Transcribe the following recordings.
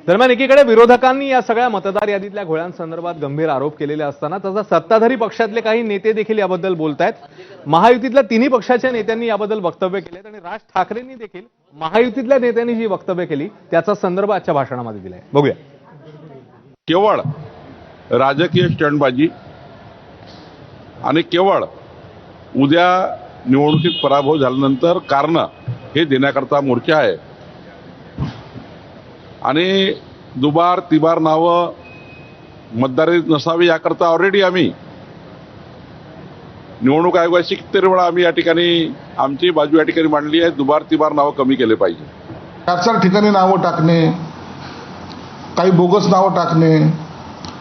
दरम्यान एकीकडे विरोधकांनी या सगळ्या मतदार यादीतल्या घोळ्यांसंदर्भात गंभीर आरोप केलेले असताना तसं सत्ताधारी पक्षातले काही नेते देखील याबद्दल बोलतायत। महायुतीतल्या तिन्ही पक्षाच्या नेत्यांनी याबद्दल वक्तव्य केलेत आणि राज ठाकरेंनी देखील महायुतीतल्या नेत्यांनी जी वक्तव्य केली त्याचा संदर्भ आजच्या भाषणामध्ये दिलाय। बघूया। केवळ राजकीय स्टंटबाजी आणि केवळ उद्या निवडणुकीत पराभव झाल्यानंतर कारण हे देण्याकरता मोर्चा आहे आणि दुबार तिबार नावं मतदारीत नसावी याकरता ऑलरेडी आम्ही निवडणूक आयोगाशी कितीतरी वेळा आम्ही या ठिकाणी आमची बाजू या ठिकाणी मांडली आहे। दुबार तिबार नावं कमी केले पाहिजे। 4 ठिकाणी नावं टाकणे, काही बोगस नावं टाकणे,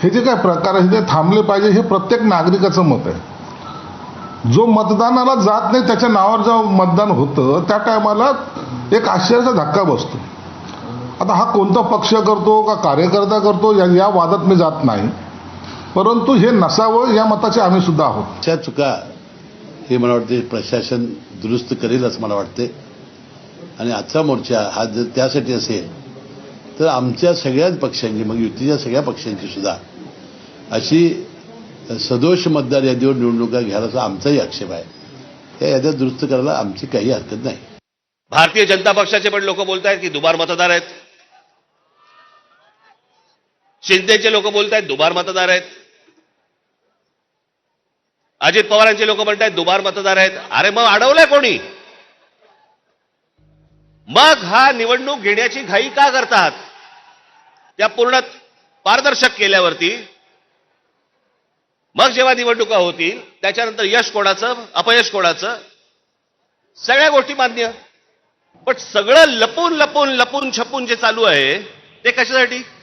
हे जे काही प्रकार आहे ते थांबले पाहिजे, हे प्रत्येक नागरिकाचं मत आहे। जो मतदानाला जात नाही त्याच्या नावावर जेव्हा मतदान होतं त्या टायमाला एक आश्चर्याचा धक्का बसतो। आता हा कोणता पक्ष करतो का कार्यकर्ता करतो या वादात मी जात नाही, परंतु हे नसावं या मताचे आम्ही सुद्धा आहोत। त्या चुका हे मला वाटते प्रशासन दुरुस्त करेल असं मला वाटते आणि आजचा मोर्चा हा जर त्यासाठी असेल तर आमच्या सगळ्याच पक्षांची, मग युतीच्या सगळ्या पक्षांची सुद्धा अशी सदोष मतदार यादीवर निवडणुका घ्यायला आमचाही आक्षेप आहे। त्या याद्या दुरुस्त करायला आमची काही हरकत नाही। भारतीय जनता पक्षाचे पण लोक बोलतायत की दुबार मतदार आहेत, शिंदेचे लोक बोलतायत दुबार मतदार आहेत, अजित पवारांचे लोक म्हणतायत दुबार मतदार आहेत। अरे मग अडवलंय कोणी? मग हा निवडणूक घेण्याची घाई का करतात? त्या पूर्ण पारदर्शक केल्यावरती मग जेव्हा निवडणुका होतील त्याच्यानंतर यश कोणाचं अपयश कोणाचं सगळ्या गोष्टी मान्य, पण सगळं लपून लपून लपून छपून जे चालू आहे ते कशासाठी?